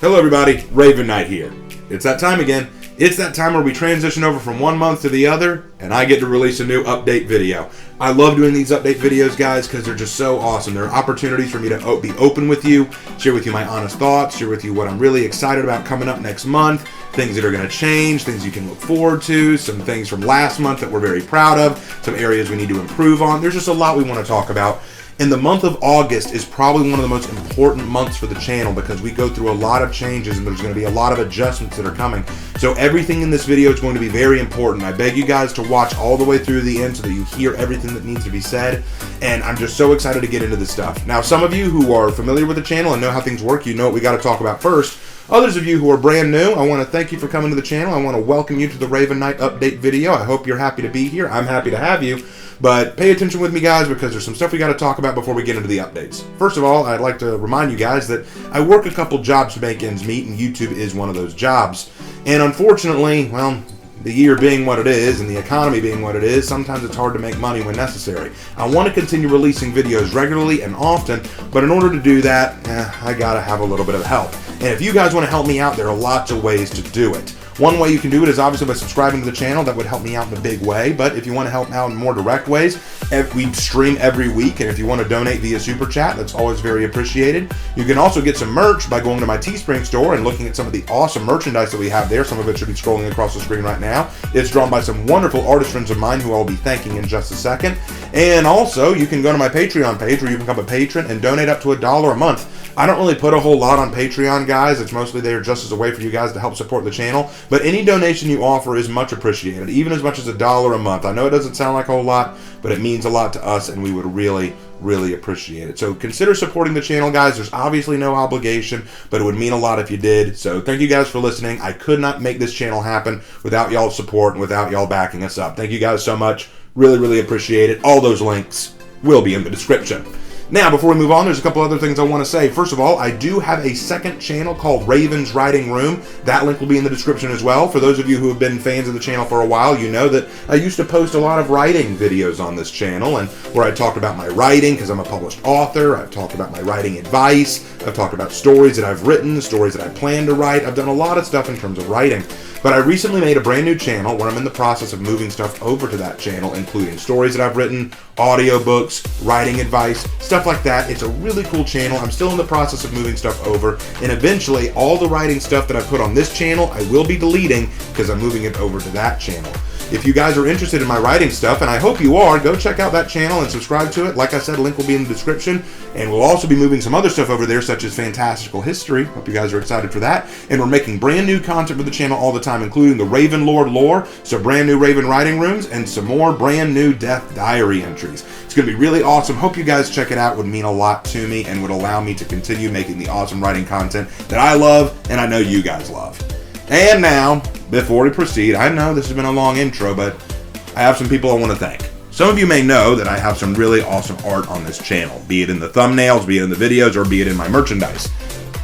Hello everybody, Raven Knight here. It's that time again. It's that time where we transition over from one month to the other, and I get to release a new update video. I love doing these update videos, guys, because they're just so awesome. They're opportunities for me to be open with you, share with you my honest thoughts, share with you what I'm really excited about coming up next month, things that are going to change, things you can look forward to, some things from last month that we're very proud of, some areas we need to improve on. There's just a lot we want to talk about. And the month of August is probably one of the most important months for the channel because we go through a lot of changes and there's going to be a lot of adjustments that are coming. So everything in this video is going to be very important. I beg you guys to watch all the way through the end so that you hear everything that needs to be said. And I'm just so excited to get into this stuff. Now, some of you who are familiar with the channel and know how things work, you know what we got to talk about first. Others of you who are brand new, I want to thank you for coming to the channel. I want to welcome you to the Raven Knight update video. I hope you're happy to be here. I'm happy to have you. But pay attention with me, guys, because there's some stuff we got to talk about before we get into the updates. First of all, I'd like to remind you guys that I work a couple jobs to make ends meet, and YouTube is one of those jobs. And unfortunately, well, the year being what it is and the economy being what it is, sometimes it's hard to make money when necessary. I want to continue releasing videos regularly and often, but in order to do that, I gotta have a little bit of help. And if you guys want to help me out, there are lots of ways to do it. One way you can do it is obviously by subscribing to the channel. That would help me out in a big way. But if you want to help me out in more direct ways, we stream every week. And if you want to donate via Super Chat, that's always very appreciated. You can also get some merch by going to my Teespring store and looking at some of the awesome merchandise that we have there. Some of it should be scrolling across the screen right now. It's drawn by some wonderful artist friends of mine who I'll be thanking in just a second. And also, you can go to my Patreon page where you can become a patron and donate up to $1 a month. I don't really put a whole lot on Patreon, guys. It's mostly there just as a way for you guys to help support the channel. But any donation you offer is much appreciated, even as much as $1 a month. I know it doesn't sound like a whole lot, but it means a lot to us, and we would really, really appreciate it. So consider supporting the channel, guys. There's obviously no obligation, but it would mean a lot if you did. So thank you guys for listening. I could not make this channel happen without y'all's support and without y'all backing us up. Thank you guys so much. Really, really appreciate it. All those links will be in the description. Now, before we move on, there's a couple other things I want to say. First of all, I do have a second channel called Raven's Writing Room. That link will be in the description as well. For those of you who have been fans of the channel for a while, you know that I used to post a lot of writing videos on this channel, and where I talk about my writing, because I'm a published author. I've talked about my writing advice. I've talked about stories that I've written, stories that I plan to write. I've done a lot of stuff in terms of writing. But I recently made a brand new channel where I'm in the process of moving stuff over to that channel, including stories that I've written, audiobooks, writing advice, stuff like that. It's a really cool channel. I'm still in the process of moving stuff over, and eventually all the writing stuff that I put on this channel, I will be deleting because I'm moving it over to that channel. If you guys are interested in my writing stuff, and I hope you are, go check out that channel and subscribe to it. Like I said, link will be in the description, and we'll also be moving some other stuff over there, such as fantastical history. Hope you guys are excited for that. And we're making brand new content for the channel all the time, including the Raven Lord lore, some brand new Raven writing rooms, and some more brand new Death Diary entries. It's going to be really awesome. Hope you guys check it out. It would mean a lot to me and would allow me to continue making the awesome writing content that I love and I know you guys love. And now, before we proceed, I know this has been a long intro, but I have some people I want to thank. Some of you may know that I have some really awesome art on this channel, be it in the thumbnails, be it in the videos, or be it in my merchandise.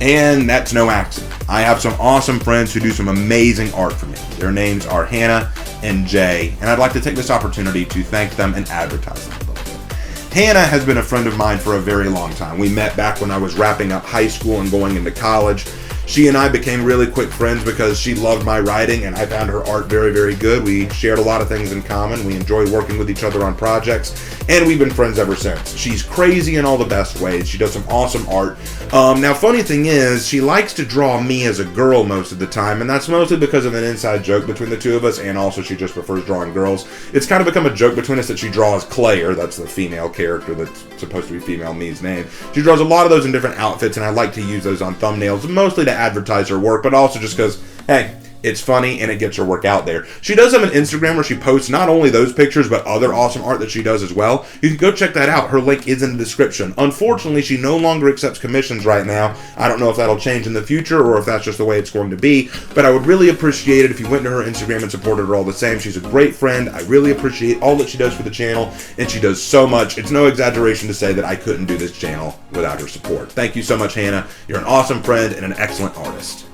And that's no accident. I have some awesome friends who do some amazing art for me. Their names are Hannah and Jay, and I'd like to take this opportunity to thank them and advertise them a little bit. Hannah has been a friend of mine for a very long time. We met back when I was wrapping up high school and going into college. She and I became really quick friends because she loved my writing and I found her art very, very good. We shared a lot of things in common. We enjoy working with each other on projects, and we've been friends ever since. She's crazy in all the best ways. She does some awesome art. Now, funny thing is, she likes to draw me as a girl most of the time, and that's mostly because of an inside joke between the two of us, and also she just prefers drawing girls. It's kind of become a joke between us that she draws Claire. That's the female character that's supposed to be female me's name. She draws a lot of those in different outfits, and I like to use those on thumbnails, mostly to advertise her work, but also just because, hey, it's funny and it gets her work out there. She does have an Instagram where she posts not only those pictures, but other awesome art that she does as well. You can go check that out. Her link is in the description. Unfortunately, she no longer accepts commissions right now. I don't know if that'll change in the future or if that's just the way it's going to be, but I would really appreciate it if you went to her Instagram and supported her all the same. She's a great friend. I really appreciate all that she does for the channel, and she does so much. It's no exaggeration to say that I couldn't do this channel without her support. Thank you so much, Hannah. You're an awesome friend and an excellent artist.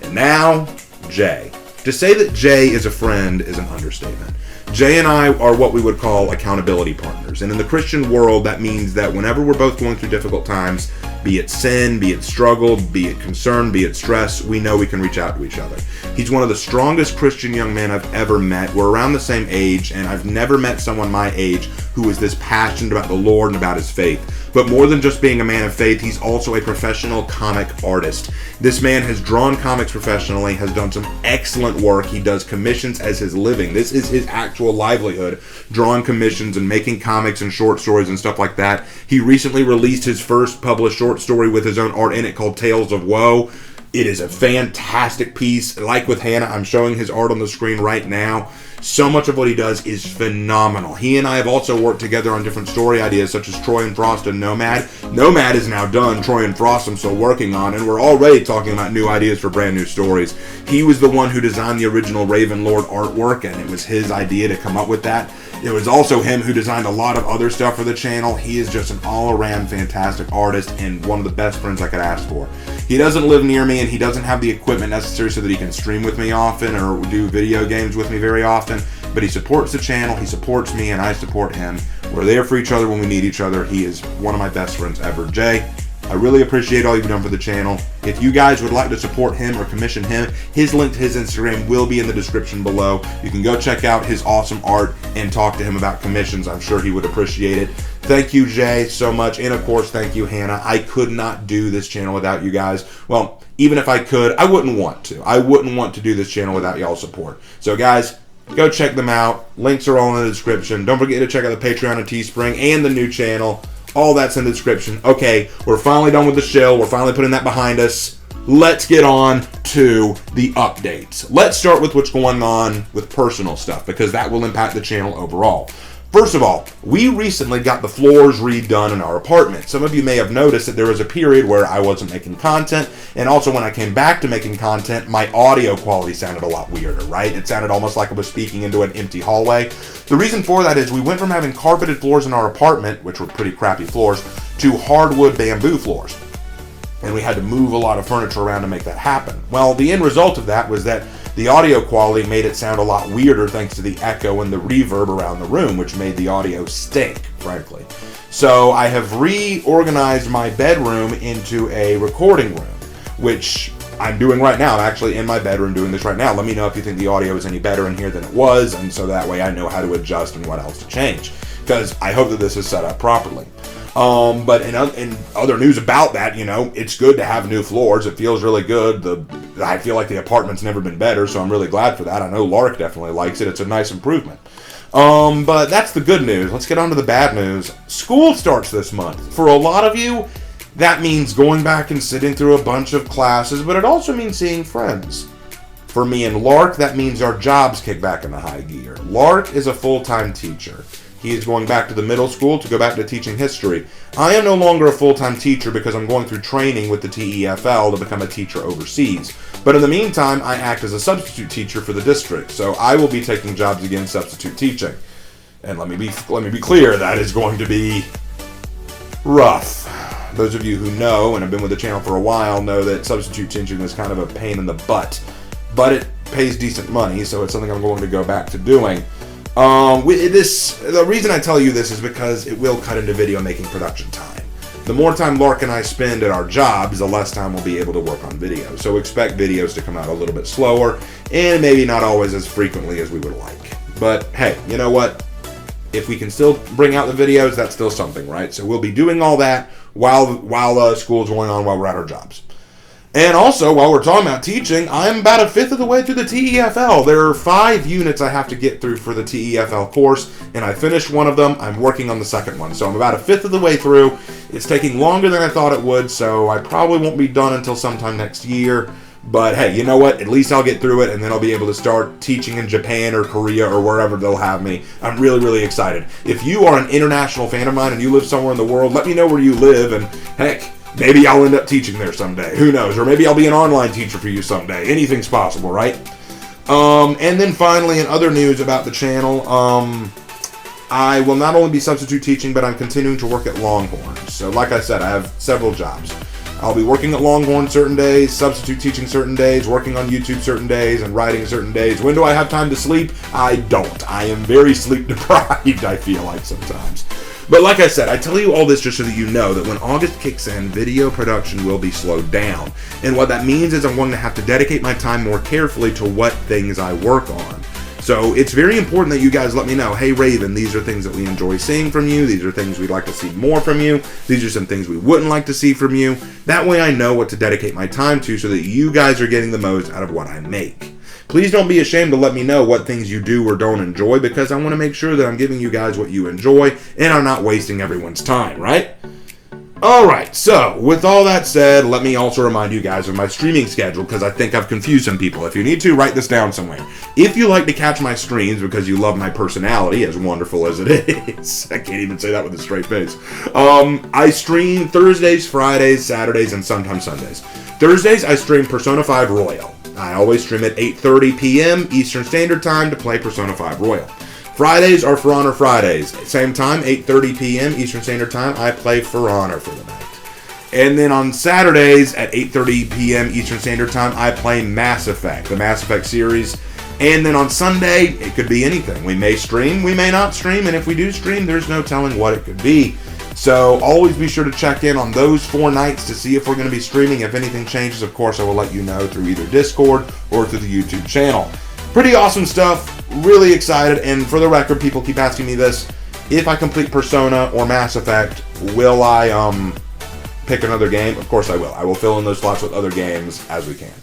And now, Jay. To say that Jay is a friend is an understatement. Jay and I are what we would call accountability partners. And in the Christian world, that means that whenever we're both going through difficult times, Be it sin, be it struggle, be it concern, be it stress, we know we can reach out to each other. He's one of the strongest Christian young men I've ever met. We're around the same age, and I've never met someone my age who is this passionate about the Lord and about his faith. But more than just being a man of faith, he's also a professional comic artist. This man has drawn comics professionally, has done some excellent work. He does commissions as his living. This is his actual livelihood, drawing commissions and making comics and short stories and stuff like that. He recently released his first published short story with his own art in it called Tales of Woe. It is a fantastic piece. Like with Hannah, I'm showing his art on the screen right now. So much of what he does is phenomenal. He and I have also worked together on different story ideas such as Troy and Frost and Nomad. Nomad is now done. Troy and Frost I'm still working on, and we're already talking about new ideas for brand new stories. He was the one who designed the original Ravenlord artwork, and it was his idea to come up with that. It was also him who designed a lot of other stuff for the channel. He is just an all-around fantastic artist and one of the best friends I could ask for. He doesn't live near me, and he doesn't have the equipment necessary so that he can stream with me often or do video games with me very often, but he supports the channel, he supports me, and I support him. We're there for each other when we need each other. He is one of my best friends ever. Jay, I really appreciate all you've done for the channel. If you guys would like to support him or commission him, his link to his Instagram will be in the description below. You can go check out his awesome art and talk to him about commissions. I'm sure he would appreciate it. Thank you, Jay, so much. And of course, thank you, Hannah. I could not do this channel without you guys. Well, even if I could, I wouldn't want to. I wouldn't want to do this channel without y'all's support. So guys, go check them out. Links are all in the description. Don't forget to check out the Patreon and Teespring and the new channel. All that's in the description. Okay, we're finally done with the shill. We're finally putting that behind us. Let's get on to the updates. Let's start with what's going on with personal stuff, because that will impact the channel overall. First of all, we recently got the floors redone in our apartment. Some of you may have noticed that there was a period where I wasn't making content, and also when I came back to making content, my audio quality sounded a lot weirder, right? It sounded almost like I was speaking into an empty hallway. The reason for that is we went from having carpeted floors in our apartment, which were pretty crappy floors, to hardwood bamboo floors. And we had to move a lot of furniture around to make that happen. Well, the end result of that was that the audio quality made it sound a lot weirder thanks to the echo and the reverb around the room, which made the audio stink, frankly. So I have reorganized my bedroom into a recording room, which I'm doing right now. I'm actually in my bedroom doing this right now. Let me know if you think the audio is any better in here than it was, and so that way I know how to adjust and what else to change, because I hope that this is set up properly. But in other news about that, you know, it's good to have new floors. It feels really good. I feel like the apartment's never been better, so I'm really glad for that. I know Lark definitely likes it. It's a nice improvement. But that's the good news. Let's get on to the bad news. School starts this month. For a lot of you, that means going back and sitting through a bunch of classes, but it also means seeing friends. For me and Lark, that means our jobs kick back into high gear. Lark is a full-time teacher. He is going back to the middle school to go back to teaching history. I am no longer a full-time teacher because I'm going through training with the TEFL to become a teacher overseas. But in the meantime, I act as a substitute teacher for the district, so I will be taking jobs again substitute teaching. And let me be clear, that is going to be rough. Those of you who know and have been with the channel for a while know that substitute teaching is kind of a pain in the butt. But it pays decent money, so it's something I'm going to go back to doing. The reason I tell you this is because it will cut into video making production time. The more time Lark and I spend at our jobs, the less time we'll be able to work on videos. So expect videos to come out a little bit slower, and maybe not always as frequently as we would like. But hey, you know what? If we can still bring out the videos, that's still something, right? So we'll be doing all that while school's going on, while we're at our jobs. And also, while we're talking about teaching, I'm about a fifth of the way through the TEFL. There are 5 units I have to get through for the TEFL course, and I finished one of them. I'm working on the second one. So I'm about a fifth of the way through. It's taking longer than I thought it would, so I probably won't be done until sometime next year. But hey, you know what? At least I'll get through it, and then I'll be able to start teaching in Japan or Korea or wherever they'll have me. I'm really, really excited. If you are an international fan of mine and you live somewhere in the world, let me know where you live, and heck, maybe I'll end up teaching there someday. Who knows? Or maybe I'll be an online teacher for you someday. Anything's possible, right? And then finally, in other news about the channel, I will not only be substitute teaching, but I'm continuing to work at Longhorn. So like I said, I have several jobs. I'll be working at Longhorn certain days, substitute teaching certain days, working on YouTube certain days, and writing certain days. When do I have time to sleep? I don't. I am very sleep deprived, I feel like sometimes. But like I said, I tell you all this just so that you know that when August kicks in, video production will be slowed down. And what that means is I'm going to have to dedicate my time more carefully to what things I work on. So it's very important that you guys let me know, hey Raven, these are things that we enjoy seeing from you, these are things we'd like to see more from you, these are some things we wouldn't like to see from you. That way I know what to dedicate my time to so that you guys are getting the most out of what I make. Please don't be ashamed to let me know what things you do or don't enjoy, because I want to make sure that I'm giving you guys what you enjoy and I'm not wasting everyone's time, right? Alright, so with all that said, let me also remind you guys of my streaming schedule, because I think I've confused some people. If you need to, write this down somewhere. If you like to catch my streams because you love my personality, as wonderful as it is, I can't even say that with a straight face, I stream Thursdays, Fridays, Saturdays, and sometimes Sundays. Thursdays, I stream Persona 5 Royal. I always stream at 8:30 p.m. Eastern Standard Time to play Persona 5 Royal. Fridays are For Honor Fridays. Same time, 8:30 p.m. Eastern Standard Time, I play For Honor for the night. And then on Saturdays at 8:30 p.m. Eastern Standard Time, I play Mass Effect, the Mass Effect series. And then on Sunday, it could be anything. We may stream, we may not stream, and if we do stream, there's no telling what it could be. So always be sure to check in on those 4 nights to see if we're going to be streaming. If anything changes, of course, I will let you know through either Discord or through the YouTube channel. Pretty awesome stuff. Really excited. And for the record, people keep asking me this. If I complete Persona or Mass Effect, will I pick another game? Of course I will. I will fill in those slots with other games as we can.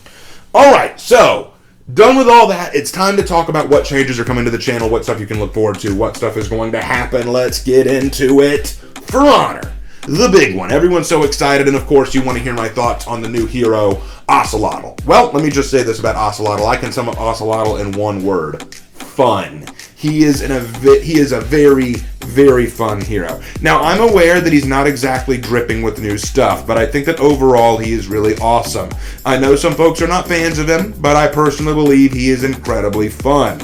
Alright, so done with all that. It's time to talk about what changes are coming to the channel, what stuff you can look forward to, what stuff is going to happen. Let's get into it. For Honor, the big one. Everyone's so excited, and of course you want to hear my thoughts on the new hero, Ocelotl. Well, let me just say this about Ocelotl. I can sum up Ocelotl in one word. Fun. He is a very, very fun hero. Now, I'm aware that he's not exactly dripping with new stuff, but I think that overall he is really awesome. I know some folks are not fans of him, but I personally believe he is incredibly fun.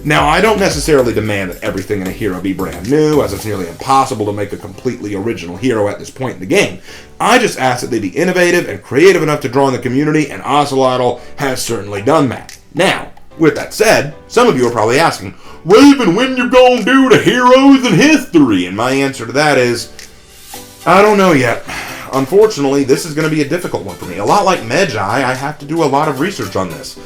Now, I don't necessarily demand that everything in a hero be brand new, as it's nearly impossible to make a completely original hero at this point in the game. I just ask that they be innovative and creative enough to draw in the community, and Ocelotl has certainly done that. Now, with that said, some of you are probably asking, Raven, when you gonna do the heroes in history? And my answer to that is, I don't know yet. Unfortunately, this is going to be a difficult one for me. A lot like Medjai, I have to do a lot of research on this.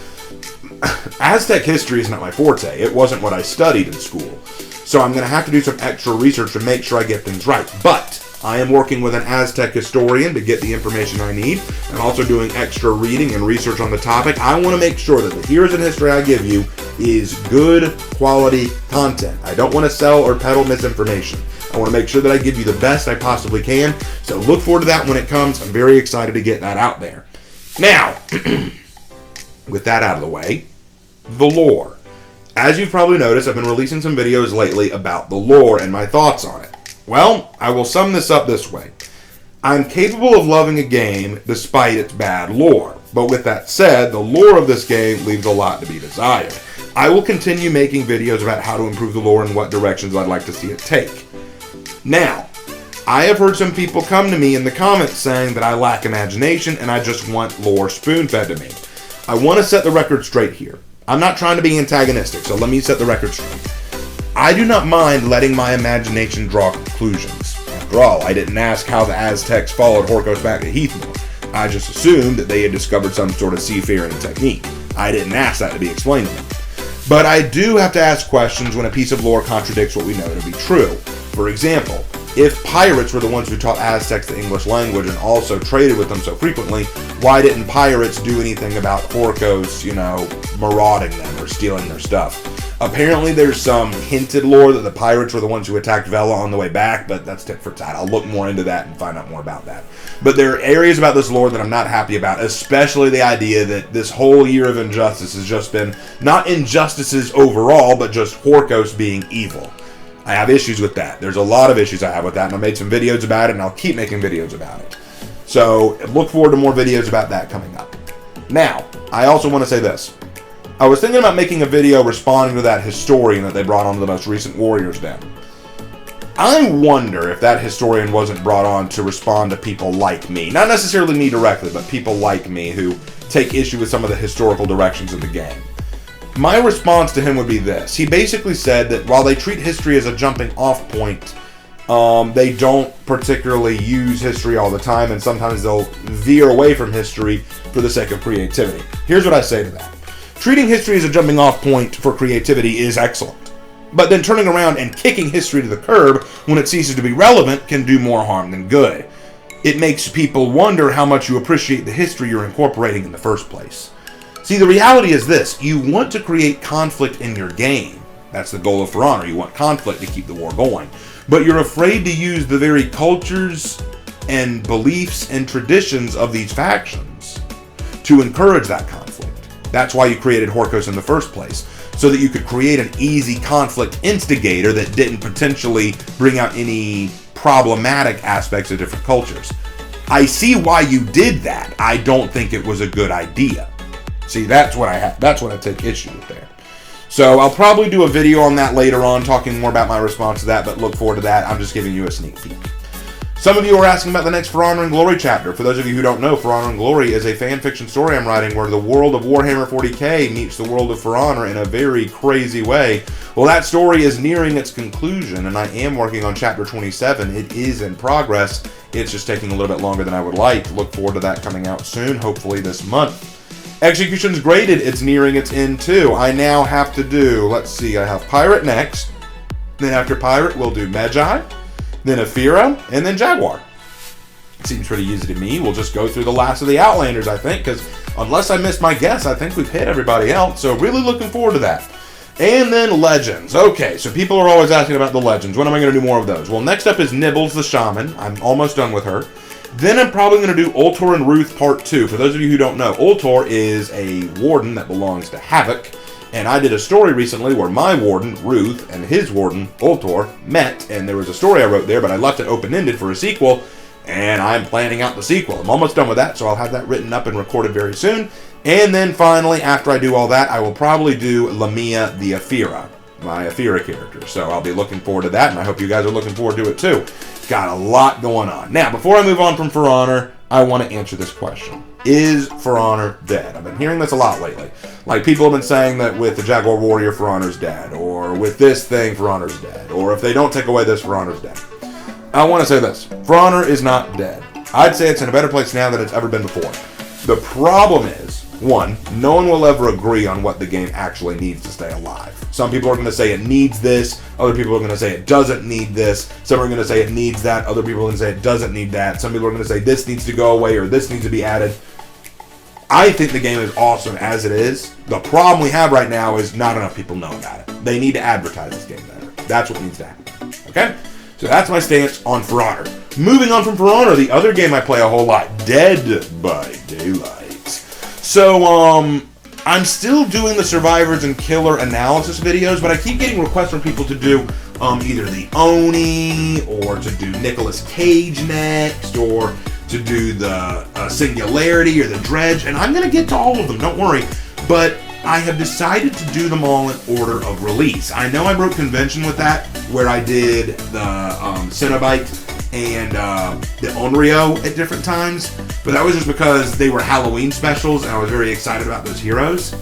Aztec history is not my forte. It wasn't what I studied in school. So I'm going to have to do some extra research to make sure I get things right. But I am working with an Aztec historian to get the information I need. I'm also doing extra reading and research on the topic. I want to make sure that the Heroes in History I give you is good quality content. I don't want to sell or peddle misinformation. I want to make sure that I give you the best I possibly can. So look forward to that when it comes. I'm very excited to get that out there. Now, with that out of the way, the lore. As you've probably noticed, I've been releasing some videos lately about the lore and my thoughts on it. Well, I will sum this up this way. I'm capable of loving a game despite its bad lore. But with that said, the lore of this game leaves a lot to be desired. I will continue making videos about how to improve the lore and what directions I'd like to see it take. Now, I have heard some people come to me in the comments saying that I lack imagination and I just want lore spoon-fed to me. I want to set the record straight here. I'm not trying to be antagonistic, so let me set the record straight. I do not mind letting my imagination draw conclusions. After all, I didn't ask how the Aztecs followed Horkos back to Heathmoor. I just assumed that they had discovered some sort of seafaring technique. I didn't ask that to be explained to me. But I do have to ask questions when a piece of lore contradicts what we know to be true. For example, if pirates were the ones who taught Aztecs the English language and also traded with them so frequently, why didn't pirates do anything about Horkos, marauding them or stealing their stuff? Apparently there's some hinted lore that the pirates were the ones who attacked Vela on the way back, but that's tit for tat. I'll look more into that and find out more about that. But there are areas about this lore that I'm not happy about, especially the idea that this whole year of injustice has just been, not injustices overall, but just Horkos being evil. I have issues with that. There's a lot of issues I have with that, and I made some videos about it, and I'll keep making videos about it. So look forward to more videos about that coming up. Now, I also want to say this. I was thinking about making a video responding to that historian that they brought onto the most recent Warriors Den. I wonder if that historian wasn't brought on to respond to people like me. Not necessarily me directly, but people like me who take issue with some of the historical directions of the game. My response to him would be this. He basically said that while they treat history as a jumping off point, They don't particularly use history all the time, and sometimes they'll veer away from history for the sake of creativity. Here's what I say to that. Treating history as a jumping off point for creativity is excellent. But then turning around and kicking history to the curb when it ceases to be relevant can do more harm than good. It makes people wonder how much you appreciate the history you're incorporating in the first place. See, the reality is this. You want to create conflict in your game. That's the goal of For Honor. You want conflict to keep the war going. But you're afraid to use the very cultures and beliefs and traditions of these factions to encourage that conflict. That's why you created Horkos in the first place, so that you could create an easy conflict instigator that didn't potentially bring out any problematic aspects of different cultures. I see why you did that. I don't think it was a good idea. See, that's what I take issue with there. So I'll probably do a video on that later on, talking more about my response to that, but look forward to that. I'm just giving you a sneak peek. Some of you are asking about the next For Honor and Glory chapter. For those of you who don't know, For Honor and Glory is a fan fiction story I'm writing where the world of Warhammer 40k meets the world of For Honor in a very crazy way. Well, that story is nearing its conclusion, and I am working on chapter 27. It is in progress. It's just taking a little bit longer than I would like. Look forward to that coming out soon, hopefully this month. Execution's graded. It's nearing its end too. I now have to do, let's see, I have Pirate next. Then after Pirate, we'll do Magi, then Aphira, and then Jaguar. Seems pretty easy to me. We'll just go through the last of the Outlanders, I think, because unless I missed my guess, I think we've hit everybody else. So really looking forward to that. And then Legends. Okay, so people are always asking about the Legends. When am I going to do more of those? Well, next up is Nibbles the Shaman. I'm almost done with her. Then I'm probably going to do Ultor and Ruth Part 2. For those of you who don't know, Ultor is a warden that belongs to Havoc. And I did a story recently where my warden, Ruth, and his warden, Ultor, met. And there was a story I wrote there, but I left it open-ended for a sequel. And I'm planning out the sequel. I'm almost done with that, so I'll have that written up and recorded very soon. And then finally, after I do all that, I will probably do Lamia the Aphira, my Aphira character. So I'll be looking forward to that, and I hope you guys are looking forward to it too. Got a lot going on. Now, before I move on from For Honor, I want to answer this question. Is For Honor dead? I've been hearing this a lot lately. Like, people have been saying that with the Jaguar Warrior, For Honor's dead. Or with this thing, For Honor's dead. Or if they don't take away this, For Honor's dead. I want to say this. For Honor is not dead. I'd say it's in a better place now than it's ever been before. The problem is, one, no one will ever agree on what the game actually needs to stay alive. Some people are going to say it needs this. Other people are going to say it doesn't need this. Some are going to say it needs that. Other people are going to say it doesn't need that. Some people are going to say this needs to go away or this needs to be added. I think the game is awesome as it is. The problem we have right now is not enough people know about it. They need to advertise this game better. That's what needs to happen. Okay? So that's my stance on For Honor. Moving on from For Honor, the other game I play a whole lot, Dead by Daylight. So, I'm still doing the Survivors and Killer analysis videos, but I keep getting requests from people to do either the Oni, or to do Nicolas Cage next, or to do the Singularity or the Dredge, and I'm going to get to all of them, don't worry. But I have decided to do them all in order of release. I know I broke convention with that, where I did the Cenobite and the Onryo at different times, but that was just because they were Halloween specials and I was very excited about those heroes.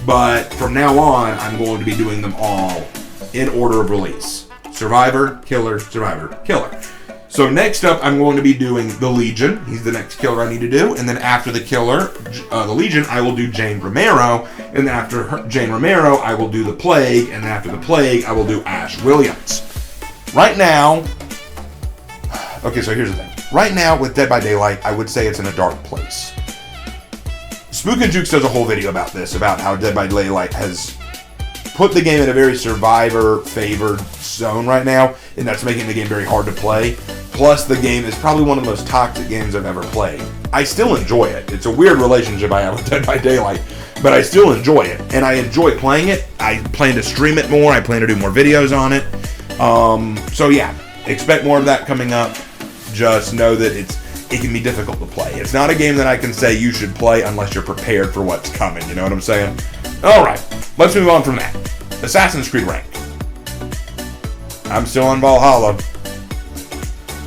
But from now on, I'm going to be doing them all in order of release. Survivor, Killer, Survivor, Killer. So next up, I'm going to be doing the Legion. He's the next killer I need to do. And then after the Killer, the Legion, I will do Jane Romero. And then after Jane Romero, I will do the Plague. And then after the Plague, I will do Ash Williams. Right now, okay, so here's the thing. Right now, with Dead by Daylight, I would say it's in a dark place. Spook and Jukes does a whole video about this, about how Dead by Daylight has put the game in a very survivor-favored zone right now, and that's making the game very hard to play. Plus, the game is probably one of the most toxic games I've ever played. I still enjoy it. It's a weird relationship I have with Dead by Daylight, but I still enjoy it, and I enjoy playing it. I plan to stream it more. I plan to do more videos on it. So yeah, expect more of that coming up. Just know that it can be difficult to play. It's not a game that I can say you should play unless you're prepared for what's coming. You know what I'm saying? All right, let's move on from that. Assassin's Creed rank. I'm still on Valhalla.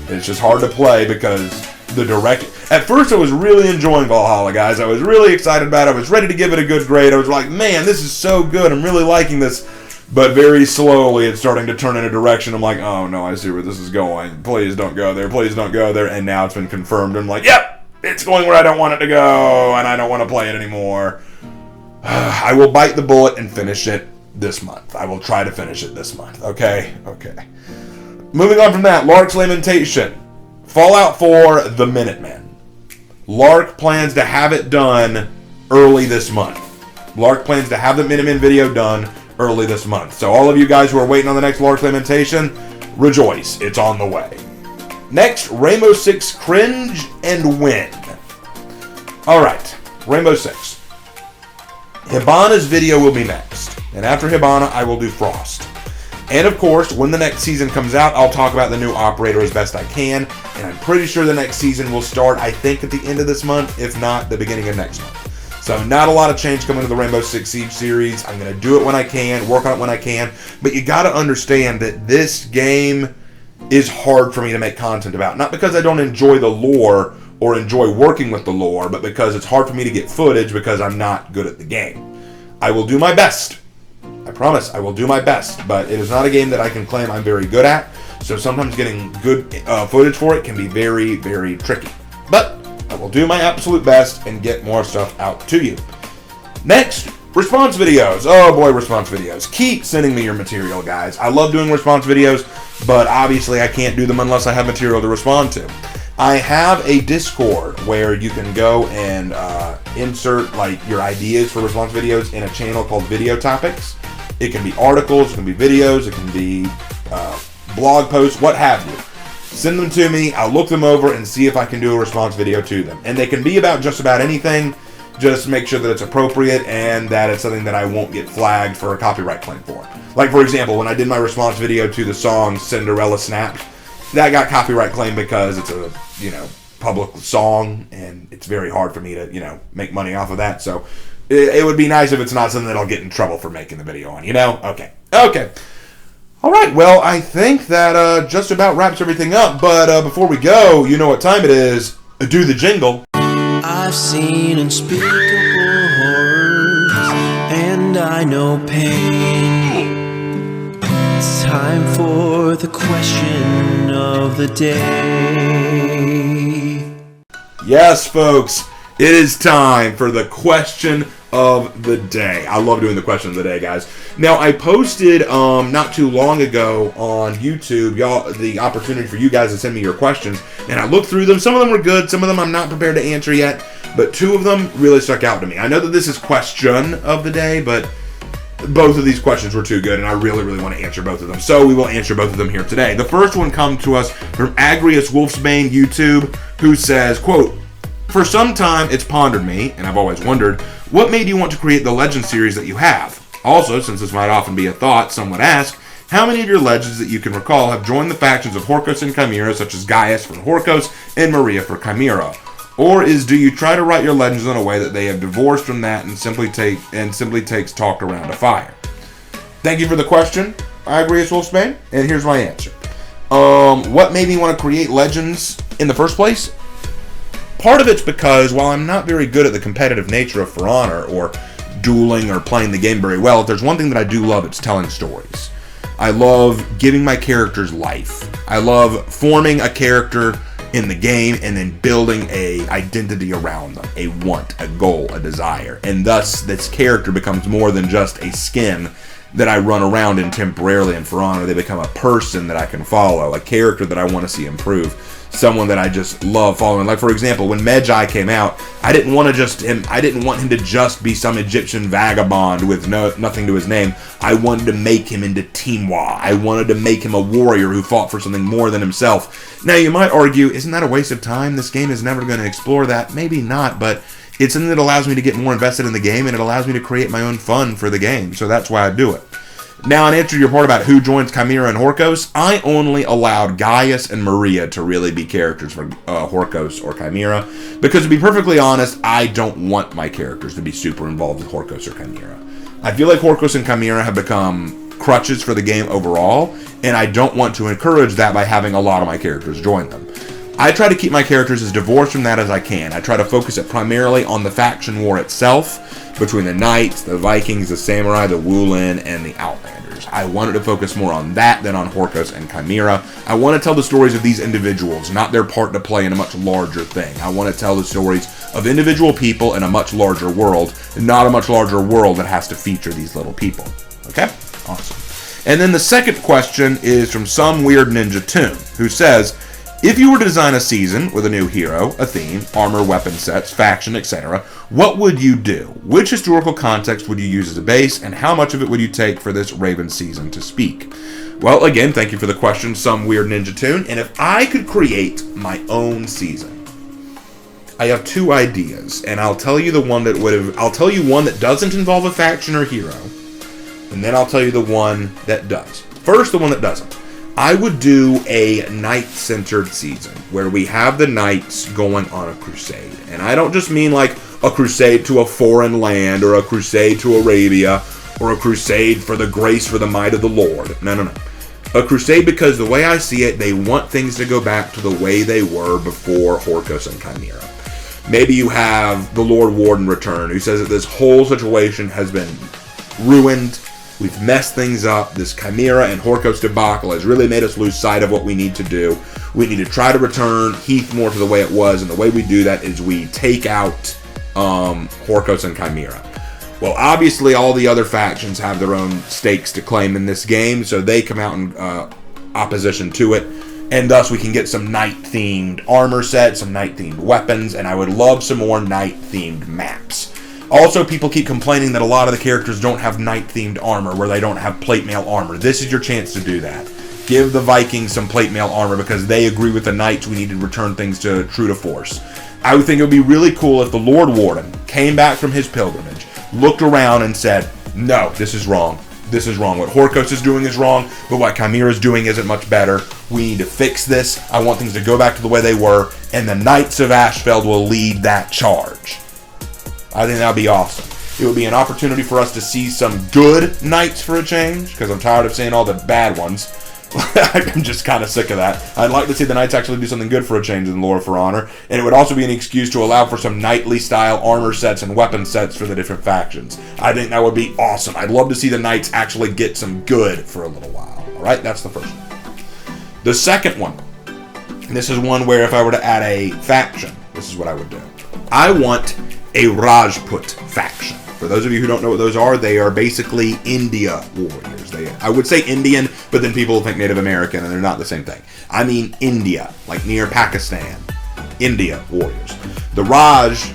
It's just hard to play because the direct... At first, I was really enjoying Valhalla, guys. I was really excited about it. I was ready to give it a good grade. I was like, man, this is so good. I'm really liking this. But very slowly, it's starting to turn in a direction. I'm like, oh no, I see where this is going. Please don't go there. Please don't go there. And now it's been confirmed. I'm like, yep, it's going where I don't want it to go, and I don't want to play it anymore. I will bite the bullet and finish it this month. I will try to finish it this month. Okay. Moving on from that, Lark's Lamentation. Fallout 4, The Minutemen. Lark plans to have it done early this month. Lark plans to have the Minutemen video done early this month. So all of you guys who are waiting on the next Lark's Lamentation, rejoice. It's on the way. Next, Rainbow Six Cringe and Win. Alright, Rainbow Six. Hibana's video will be next. And after Hibana, I will do Frost. And of course, when the next season comes out, I'll talk about the new operator as best I can. And I'm pretty sure the next season will start, I think, at the end of this month, if not the beginning of next month. So not a lot of change coming to the Rainbow Six Siege series. I'm going to do it when I can, work on it when I can. But you got to understand that this game is hard for me to make content about. Not because I don't enjoy the lore or enjoy working with the lore, but because it's hard for me to get footage because I'm not good at the game. I will do my best. I promise I will do my best, but it is not a game that I can claim I'm very good at, so sometimes getting good footage for it can be very, very tricky. But I will do my absolute best and get more stuff out to you. Next, response videos. Oh boy, response videos. Keep sending me your material, guys. I love doing response videos, but obviously I can't do them unless I have material to respond to. I have a Discord where you can go and insert like your ideas for response videos in a channel called Video Topics. It can be articles, it can be videos, it can be blog posts, what have you. Send them to me, I'll look them over and see if I can do a response video to them. And they can be about just about anything, just make sure that it's appropriate and that it's something that I won't get flagged for a copyright claim for. Like for example, when I did my response video to the song Cinderella Snapped, that got copyright claim because it's a, public song and it's very hard for me to, make money off of that. So it would be nice if it's not something that I'll get in trouble for making the video on, Okay. All right, well, I think that just about wraps everything up. But before we go, you know what time it is. Do the jingle. I've seen unspeakable horrors, and I know pain. It's time for the question of the day. Yes, folks, it is time for the question of the day. I love doing the question of the day, guys. Now, I posted not too long ago on YouTube, y'all, the opportunity for you guys to send me your questions, and I looked through them. Some of them were good, some of them I'm not prepared to answer yet, but two of them really stuck out to me. I know that this is question of the day, but both of these questions were too good, and I really, really want to answer both of them. So we will answer both of them here today. The first one comes to us from Agrius Wolfsbane YouTube, who says, quote, "For some time, it's pondered me, and I've always wondered, what made you want to create the Legend series that you have? Also, since this might often be a thought, some would ask, how many of your legends that you can recall have joined the factions of Horkos and Chimera, such as Gaius for Horkos and Maria for Chimera? Or do you try to write your legends in a way that they have divorced from that and simply takes talk around a fire?" Thank you for the question, Agrius Wolfsbane, and here's my answer. What made me want to create legends in the first place? Part of it's because while I'm not very good at the competitive nature of For Honor or dueling or playing the game very well, if there's one thing that I do love, it's telling stories. I love giving my characters life. I love forming a character in the game and then building a identity around them, a want, a goal, a desire. And thus this character becomes more than just a skin that I run around in temporarily in For Honor. They become a person that I can follow, a character that I want to see improve, someone that I just love following. Like for example, when Medjai came out, I didn't want him to just be some Egyptian vagabond with nothing to his name. I wanted to make him into Timwa. I wanted to make him a warrior who fought for something more than himself. Now you might argue, isn't that a waste of time? This game is never going to explore that. Maybe not, but it's something that allows me to get more invested in the game, and it allows me to create my own fun for the game. So that's why I do it. Now, in answer to your part about who joins Chimera and Horkos, I only allowed Gaius and Maria to really be characters for Horkos or Chimera, because to be perfectly honest, I don't want my characters to be super involved with Horkos or Chimera. I feel like Horkos and Chimera have become crutches for the game overall, and I don't want to encourage that by having a lot of my characters join them. I try to keep my characters as divorced from that as I can. I try to focus it primarily on the faction war itself, between the Knights, the Vikings, the Samurai, the Fae Lin, and the Outlanders. I wanted to focus more on that than on Horkos and Chimera. I want to tell the stories of these individuals, not their part to play in a much larger thing. I want to tell the stories of individual people in a much larger world, not a much larger world that has to feature these little people. Okay? Awesome. And then the second question is from Some Weird Ninja Toon, who says, if you were to design a season with a new hero, a theme, armor, weapon sets, faction, etc., what would you do? Which historical context would you use as a base, and how much of it would you take for this Raven season to speak? Well, again, thank you for the question, Some Weird Ninja Toon, and if I could create my own season, I have two ideas, and I'll tell you one that doesn't involve a faction or hero, and then I'll tell you the one that does. First, the one that doesn't. I would do a knight-centered season where we have the knights going on a crusade. And I don't just mean like a crusade to a foreign land or a crusade to Arabia or a crusade for the grace for the might of the Lord. No. A crusade because the way I see it, they want things to go back to the way they were before Horkos and Chimera. Maybe you have the Lord Warden return who says that this whole situation has been ruined. We've messed things up. This Chimera and Horkos debacle has really made us lose sight of what we need to do. We need to try to return Heath more to the way it was, and the way we do that is we take out Horkos and Chimera. Well, obviously, all the other factions have their own stakes to claim in this game, so they come out in opposition to it, and thus we can get some knight-themed armor sets, some knight-themed weapons, and I would love some more knight-themed maps. Also, people keep complaining that a lot of the characters don't have knight-themed armor, where they don't have plate mail armor. This is your chance to do that. Give the Vikings some plate mail armor because they agree with the Knights we need to return things to true to force. I would think it would be really cool if the Lord Warden came back from his pilgrimage, looked around and said, no, this is wrong. This is wrong. What Horkos is doing is wrong, but what Chimera is doing isn't much better. We need to fix this. I want things to go back to the way they were, and the Knights of Ashfeld will lead that charge. I think that would be awesome. It would be an opportunity for us to see some good knights for a change, because I'm tired of seeing all the bad ones. I'm just kind of sick of that. I'd like to see the knights actually do something good for a change in Lore for Honor, and it would also be an excuse to allow for some knightly style armor sets and weapon sets for the different factions. I think that would be awesome. I'd love to see the knights actually get some good for a little while. Alright, that's the first one. The second one, and this is one where if I were to add a faction, this is what I would do. I want a Rajput faction. For those of you who don't know what those are, they are basically India warriors. I would say Indian, but then people think Native American, and they're not the same thing. I mean India, like near Pakistan. India warriors. The Raj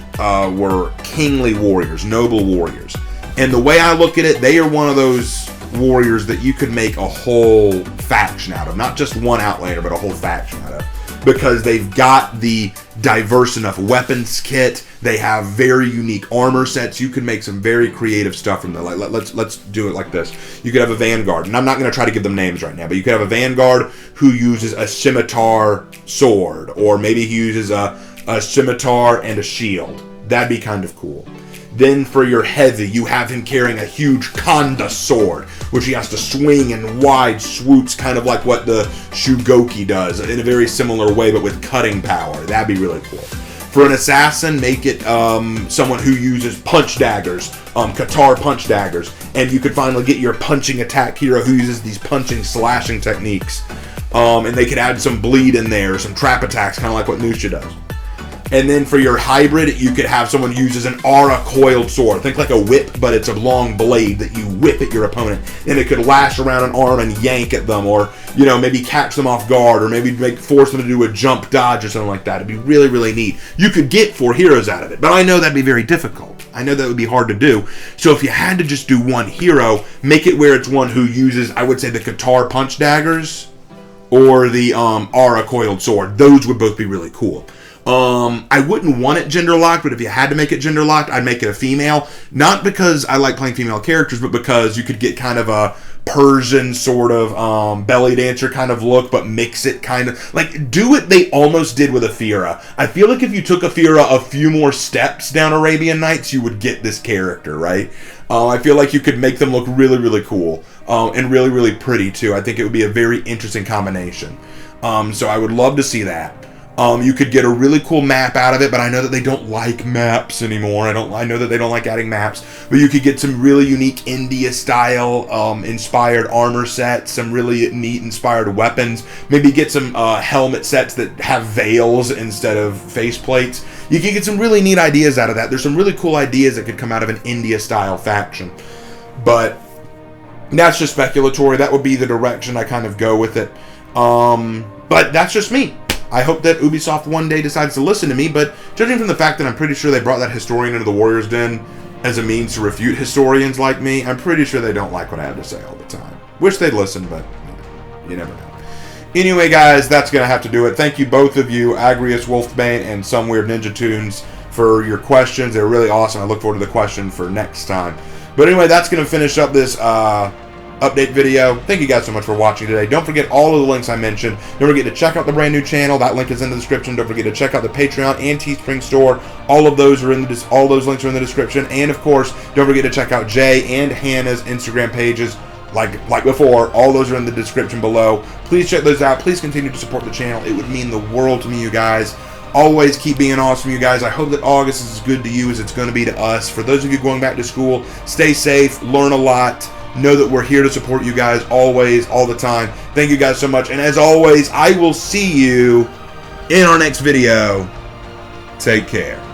were kingly warriors, noble warriors. And the way I look at it, they are one of those warriors that you could make a whole faction out of. Not just one Outlander, but a whole faction out of. Because they've got the diverse enough weapons kit. They have very unique armor sets. You can make some very creative stuff from them. Like, let's do it like this. You could have a Vanguard, and I'm not going to try to give them names right now, but you could have a Vanguard who uses a scimitar sword, or maybe he uses a scimitar and a shield. That'd be kind of cool. Then for your heavy, you have him carrying a huge Kanda sword, which he has to swing in wide swoops, kind of like what the Shugoki does, in a very similar way, but with cutting power. That'd be really cool. For an assassin, make it someone who uses punch daggers, Qatar punch daggers, and you could finally get your punching attack hero who uses these punching, slashing techniques. And they could add some bleed in there, some trap attacks, kind of like what Nusha does. And then for your hybrid, you could have someone who uses an Aura coiled sword. Think like a whip, but it's a long blade that you whip at your opponent. And it could lash around an arm and yank at them, or, you know, maybe catch them off guard, or maybe force them to do a jump dodge or something like that. It'd be really, really neat. You could get 4 heroes out of it, but I know that'd be very difficult. I know that would be hard to do. So if you had to just do one hero, make it where it's one who uses, I would say, the Qatar punch daggers or the Aura coiled sword. Those would both be really cool. I wouldn't want it gender locked, but if you had to make it gender locked, I'd make it a female. Not because I like playing female characters, but because you could get kind of a Persian sort of belly dancer kind of look, but mix it kind of like do what they almost did with Aphira. I feel like if you took Aphira a few more steps down Arabian Nights, you would get this character, right? I feel like you could make them look really, really cool and really, really pretty too. I think it would be a very interesting combination. So I would love to see that. You could get a really cool map out of it, but I know that they don't like maps anymore. I know that they don't like adding maps, but you could get some really unique India-style inspired armor sets, some really neat inspired weapons. Maybe get some helmet sets that have veils instead of faceplates. You could get some really neat ideas out of that. There's some really cool ideas that could come out of an India-style faction, but that's just speculatory. That would be the direction I kind of go with it. But that's just me. I hope that Ubisoft one day decides to listen to me, but judging from the fact that I'm pretty sure they brought that historian into the Warriors Den as a means to refute historians like me, I'm pretty sure they don't like what I have to say all the time. Wish they'd listen, but you never know. Anyway, guys, that's going to have to do it. Thank you, both of you, Agrius Wolfbane and Some Weird Ninja Tunes, for your questions. They're really awesome. I look forward to the question for next time. But anyway, that's going to finish up this update video. Thank you guys so much for watching today. Don't forget all of the links I mentioned. Don't forget to check out the brand new channel. That link is in the description. Don't forget to check out the Patreon and Teespring store. All of those are in the all those links are in the description. And of course, don't forget to check out Jay and Hannah's Instagram pages. Like before, all those are in the description below. Please check those out. Please continue to support the channel. It would mean the world to me, you guys. Always keep being awesome, you guys. I hope that August is as good to you as it's going to be to us. For those of you going back to school, stay safe, learn a lot. Know that we're here to support you guys always, all the time. Thank you guys so much. And as always, I will see you in our next video. Take care.